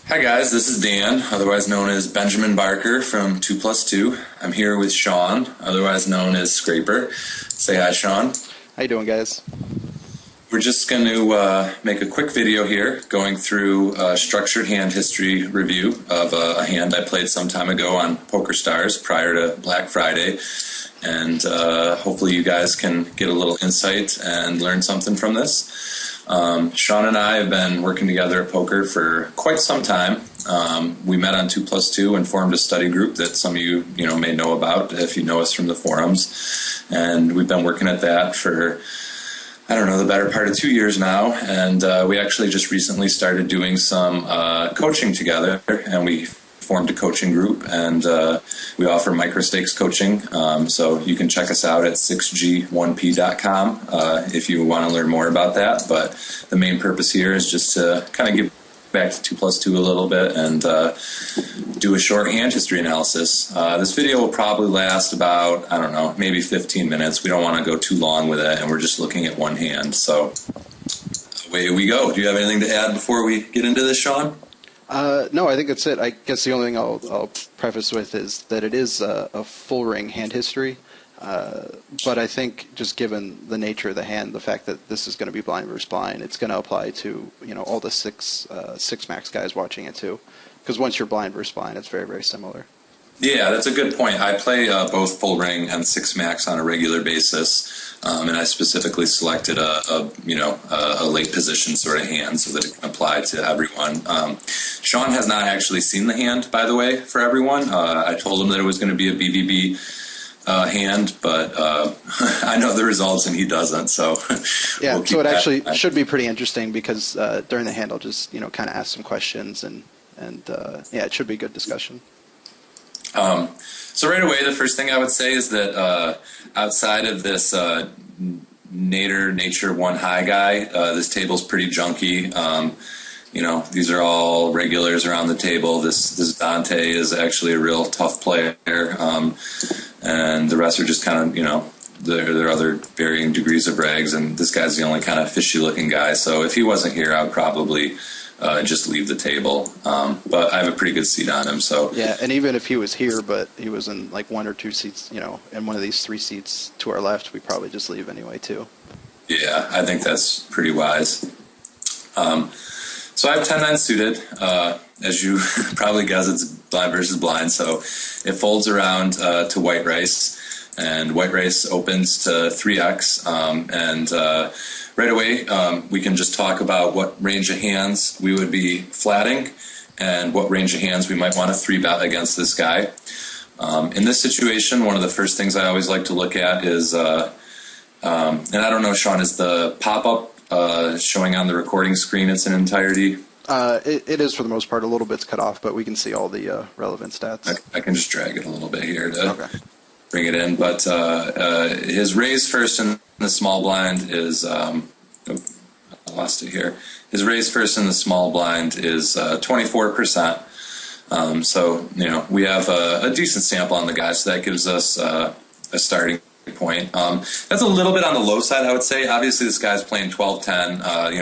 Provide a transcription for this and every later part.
Hi guys, this is Dan, otherwise known as Benjamin Barker from 2 Plus 2. I'm here with Sean, otherwise known as Scraper. Say hi, Sean. How you doing, guys? We're just going to make a quick video here going through a structured hand history review of a hand I played some time ago on Poker Stars prior to Black Friday. And hopefully you guys can get a little insight and learn something from this. Sean and I have been working together at poker for quite some time. We met on 2 Plus 2 and formed a study group that some of you may know about if you know us from the forums. And we've been working at that for, I don't know, the better part of 2 years now. And we actually just recently started doing some coaching together, and we formed a coaching group, and we offer micro stakes coaching. So you can check us out at 6g1p.com if you want to learn more about that. But the main purpose here is just to kind of give back to 2 Plus 2 a little bit and do a short hand history analysis. This video will probably last about, I don't know, maybe 15 minutes. We don't want to go too long with it, and we're just looking at one hand. So away we go. Do you have anything to add before we get into this, Sean? No, I think that's it. I guess the only thing I'll preface with is that it is a full ring hand history, but I think just given the nature of the hand, the fact that this is going to be blind versus blind, it's going to apply to all the six max guys watching it too, because once you're blind versus blind, it's very, very similar. Yeah, that's a good point. I play both full ring and 6 max on a regular basis, and I specifically selected a late position sort of hand so that it can apply to everyone. Sean has not actually seen the hand, by the way, for everyone. I told him that it was going to be a BVB hand, but I know the results and he doesn't. So yeah, so it actually should be pretty interesting because during the hand I'll just kind of ask some questions and yeah, it should be a good discussion. So right away, the first thing I would say is that outside of this Nature 1 high guy, this table's pretty junky. These are all regulars around the table. This Dante is actually a real tough player, and the rest are just kind of, there are other varying degrees of regs, and this guy's the only kind of fishy-looking guy. So if he wasn't here, I would probably just leave the table. But I have a pretty good seat on him. So yeah, and even if he was here, but he was in like 1 or 2 seats, in one of these 3 seats to our left, we probably just leave anyway too. Yeah, I think that's pretty wise. So I have 10-9 suited. As you probably guess, it's blind versus blind. So it folds around to white rice, and white rice opens to 3x. Right away, we can just talk about what range of hands we would be flatting and what range of hands we might want to 3-bet against this guy. In this situation, one of the first things I always like to look at is, and I don't know, Sean, is the pop-up showing on the recording screen its in entirety? It is for the most part. A little bit's cut off, but we can see all the relevant stats. I can just drag it a little bit here to bring it in. But his raise first in the small blind is, I lost it here. His raise first in the small blind is 24%. So, we have a decent sample on the guy, so that gives us a starting point. That's a little bit on the low side, I would say. Obviously, this guy's playing 12-10.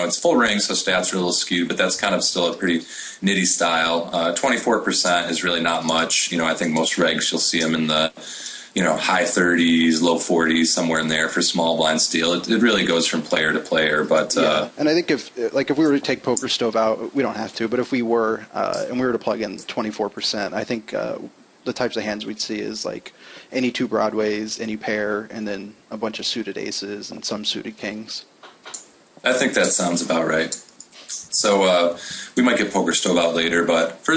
It's full ring, so stats are a little skewed, but that's kind of still a pretty nitty style. 24% is really not much. I think most regs, you'll see him in the high 30s, low 40s, somewhere in there for small blind steel. It really goes from player to player. But yeah. And I think if we were to take Poker Stove out, we don't have to, but if we were, and we were to plug in 24%, I think the types of hands we'd see is like any 2 Broadways, any pair, and then a bunch of suited aces and some suited kings. I think that sounds about right. So we might get Poker Stove out later, but for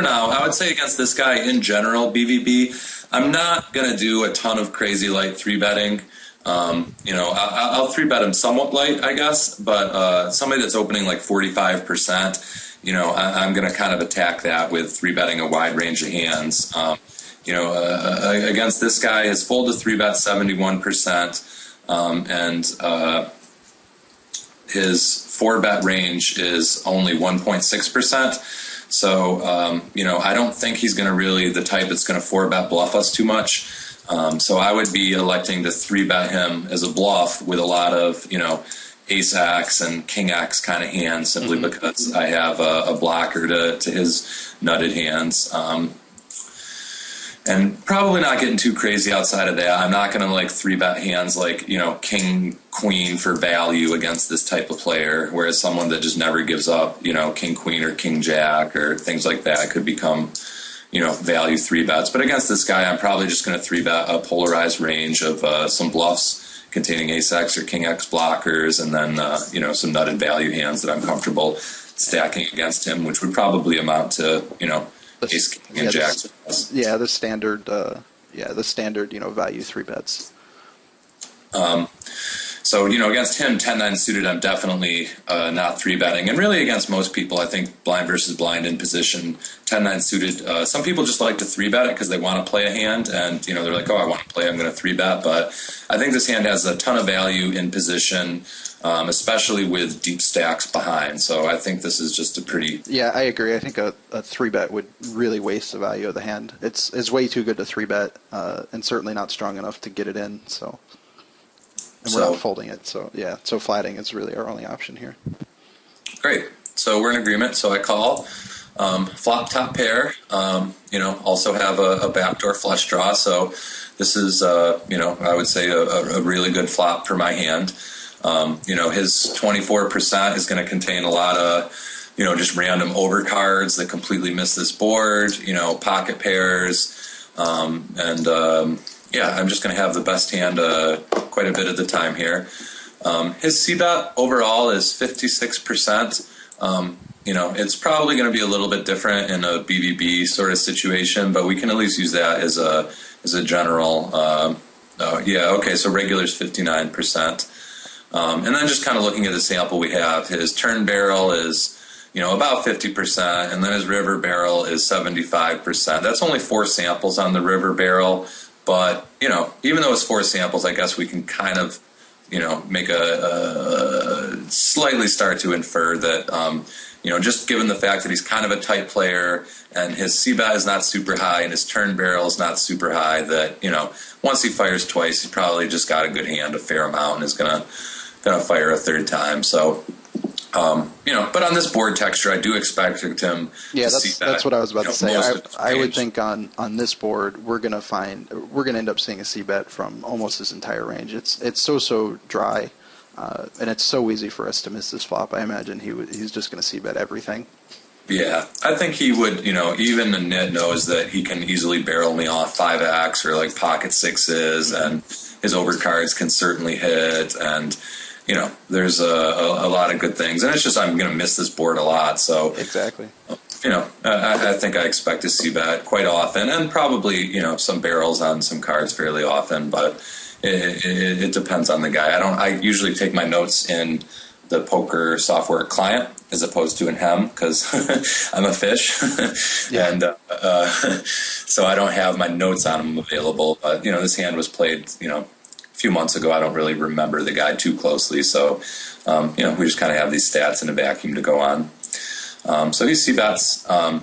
now, I would say against this guy in general, BVB, I'm not going to do a ton of crazy light 3-betting. I'll 3-bet him somewhat light, I guess, but somebody that's opening like 45%, I'm going to kind of attack that with 3-betting a wide range of hands. Against this guy, his fold to 3-bet 71%, and his 4-bet range is only 1.6%. So, I don't think he's going to really the type that's going to 4-bet bluff us too much. So I would be electing to 3-bet him as a bluff with a lot of, ace X and king X kind of hands simply because I have a blocker to his nutted hands. And probably not getting too crazy outside of that. I'm not going to like 3-bet hands like, king, queen for value against this type of player, whereas someone that just never gives up, king, queen or king, jack or things like that could become, value 3-bets. But against this guy, I'm probably just going to 3-bet a polarized range of some bluffs containing ace X or king X blockers, and then, some nutted value hands that I'm comfortable stacking against him, which would probably amount to, ace, king, and jack. The standard, value 3-bets. So, against him, 10-9 suited, I'm definitely not 3-betting. And really against most people, I think blind versus blind in position, 10-9 suited. Some people just like to 3-bet it because they want to play a hand. And, they're like, oh, I want to play, I'm going to 3-bet. But I think this hand has a ton of value in position, especially with deep stacks behind. So I think this is just a pretty... Yeah, I agree. I think a 3-bet would really waste the value of the hand. It's way too good to 3-bet, and certainly not strong enough to get it in. And we're not folding it, so flatting is really our only option here. Great. So we're in agreement. So I call. Flop top pair. Also have a backdoor flush draw. So this is, I would say a really good flop for my hand. His 24% is going to contain a lot of, just random overcards that completely miss this board, pocket pairs, I'm just going to have the best hand quite a bit of the time here. His C-bet overall is 56%. It's probably going to be a little bit different in a BBB sort of situation, but we can at least use that as a general. So regular's 59%. And then just kind of looking at the sample we have, his turn barrel is, about 50%, and then his river barrel is 75%. That's only 4 samples on the river barrel. But, even though it's 4 samples, I guess we can kind of, make a slightly start to infer that, just given the fact that he's kind of a tight player and his C-bet is not super high and his turn barrel is not super high, that, once he fires twice, he's probably just got a good hand, a fair amount, and is gonna fire a third time. So, but on this board texture, I do expect him to see that's what I was about to say. I would think on this board, we're going to end up seeing a C-bet from almost his entire range. It's so dry, and it's so easy for us to miss this flop. I imagine he's just going to C-bet everything. Yeah, I think he would, even the nit knows that he can easily barrel me off 5X or like pocket sixes, and his overcards can certainly hit, and there's a lot of good things, and it's just I'm going to miss this board a lot. So exactly, I think I expect to see that quite often, and probably some barrels on some cards fairly often. But it depends on the guy. I usually take my notes in the poker software client as opposed to in Hem because I'm a fish, and so I don't have my notes on them available. But this hand was played few months ago. I don't really remember the guy too closely, so we just kind of have these stats in a vacuum to go on. So he C-bets. I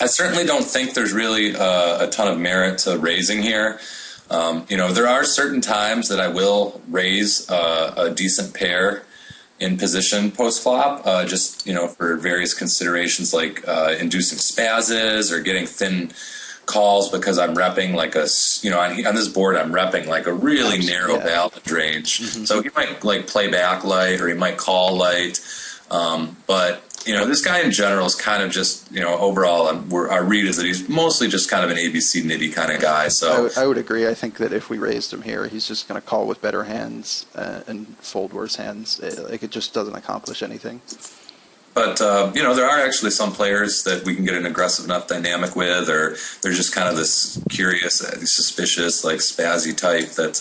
certainly don't think there's really a ton of merit to raising here. There are certain times that I will raise a decent pair in position post-flop, just for various considerations like inducing spazzes or getting thin calls because I'm repping like on this board I'm repping like a really narrow ballot range. So he might like play back light or he might call light. But this guy in general is kind of just overall our read is that he's mostly just kind of an ABC nitty kind of guy. So I would agree. I think that if we raised him here, he's just going to call with better hands and fold worse hands. It just doesn't accomplish anything. But, there are actually some players that we can get an aggressive enough dynamic with, or they're just kind of this curious, suspicious, like spazzy type that,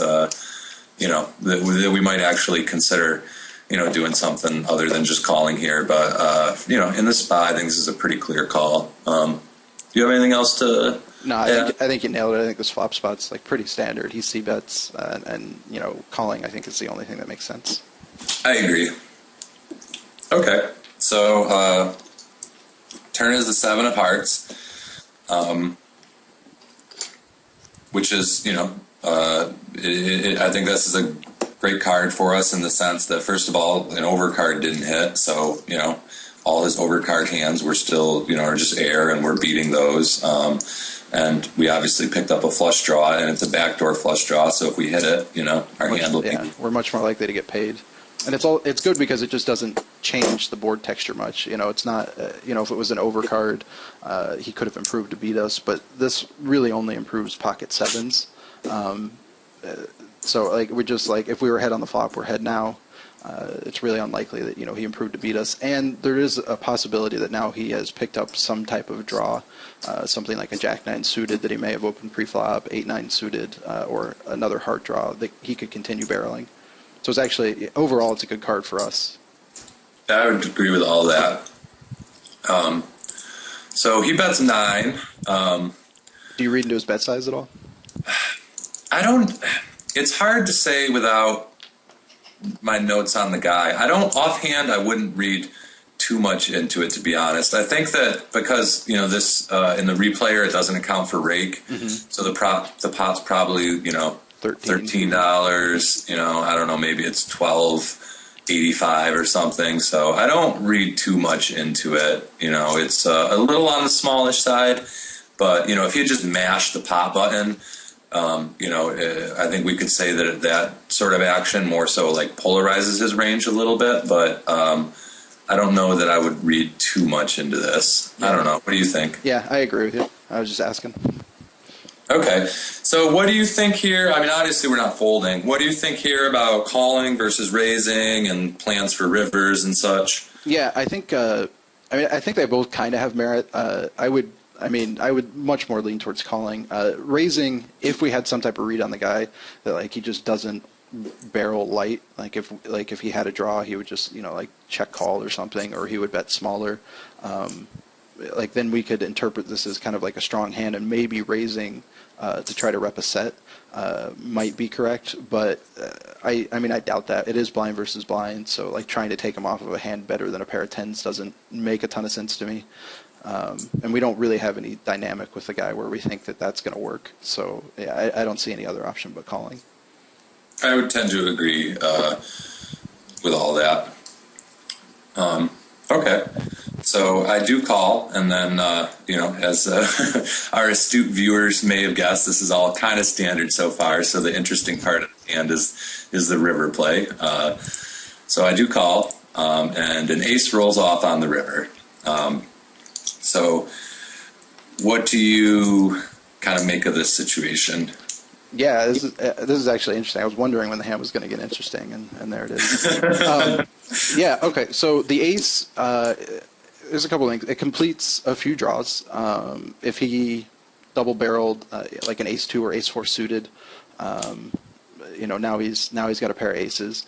that we might actually consider, doing something other than just calling here. But, in this spot, I think this is a pretty clear call. Do you have anything else to... No, I think you nailed it. I think this flop spot's like pretty standard. He C-bets, and calling I think is the only thing that makes sense. I agree. Okay. So, turn is the 7 of hearts, which is, I think this is great card for us in the sense that, first of all, an overcard didn't hit, so all his overcard hands were still are just air, and we're beating those. And we obviously picked up a flush draw, and it's a backdoor flush draw, so if we hit it, our hand will be. We're much more likely to get paid. And it's good because it just doesn't change the board texture much. It's not, if it was an overcard, he could have improved to beat us, but this really only improves pocket sevens. So we're just if we were head on the flop, we're head now. It's really unlikely that he improved to beat us, and there is a possibility that now he has picked up some type of draw, something like a Jack-9 suited that he may have opened pre-flop, 8-9 suited, or another heart draw that he could continue barreling. So it's actually, overall, it's a good card for us. I would agree with all that. So he bets 9. Do you read into his bet size at all? I don't. It's hard to say without my notes on the guy. Offhand, I wouldn't read too much into it, to be honest. I think that because, this, in the replayer, it doesn't account for rake. Mm-hmm. So the pot's probably, $13. I don't know, maybe it's $12.85 or something. So I don't read too much into it. It's a little on the smallish side, but if you just mash the pot button, I think we could say that sort of action more so polarizes his range a little bit. But I don't know that I would read too much into this. Yeah. I don't know. What do you think? Yeah, I agree with you. I was just asking. Okay, so what do you think here? I mean, obviously we're not folding. What do you think here about calling versus raising and plans for rivers and such? Yeah, I think I think they both kind of have merit. I would much more lean towards calling. Raising, if we had some type of read on the guy that he just doesn't barrel light. If he had a draw, he would just check call or something, or he would bet smaller. Then we could interpret this as kind of a strong hand, and maybe raising to try to rep a set might be correct, but I doubt that. It is blind versus blind, so trying to take him off of a hand better than a pair of tens doesn't make a ton of sense to me. And we don't really have any dynamic with the guy where we think that that's going to work. So yeah, I don't see any other option but calling. I would tend to agree with all that. Okay. So I do call, and then, as our astute viewers may have guessed, this is all kind of standard so far, so the interesting part of the hand is the river play. So I do call, and an ace rolls off on the river. So what do you kind of make of this situation? Yeah, this is actually interesting. I was wondering when the hand was going to get interesting, and there it is. Yeah, okay, so the ace... there's a couple things. It completes a few draws. If he double-barreled an ace-2 or ace-4 suited, now he's got a pair of aces.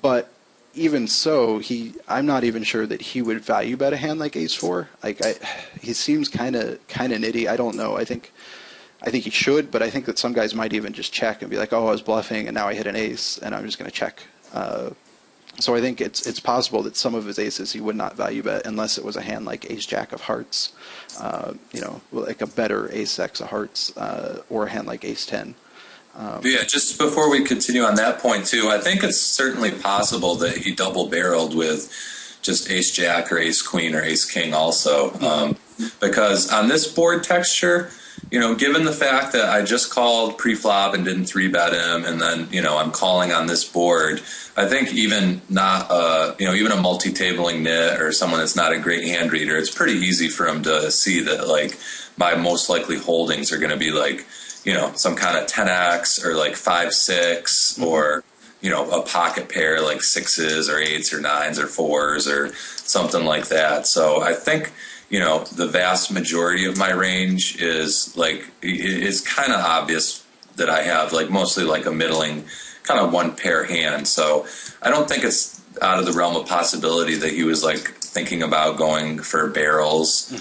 But even so, I'm not even sure that he would value bet a hand like ace-4. He seems kind of nitty. I don't know. I think he should, but I think that some guys might even just check and be like, oh, I was bluffing, and now I hit an ace, and I'm just going to check. So I think it's possible that some of his aces he would not value bet unless it was a hand like ace-jack of hearts, like a better ace-x of hearts, or a hand like ace-10. Yeah, just before we continue on that point, too, I think it's certainly possible that he double-barreled with just ace-jack or ace-queen or ace-king also. Because on this board texture, given the fact that I just called pre-flop and didn't 3-bet him, and then, I'm calling on this board, I think even not, even a multi-tabling nit or someone that's not a great hand reader, it's pretty easy for him to see that, my most likely holdings are going to be, some kind of 10x or 5-6 or, a pocket pair like 6s or 8s or 9s or 4s or something like that. So I think... the vast majority of my range is kind of obvious that I have mostly a middling kind of one pair hand. So I don't think it's out of the realm of possibility that he was thinking about going for barrels.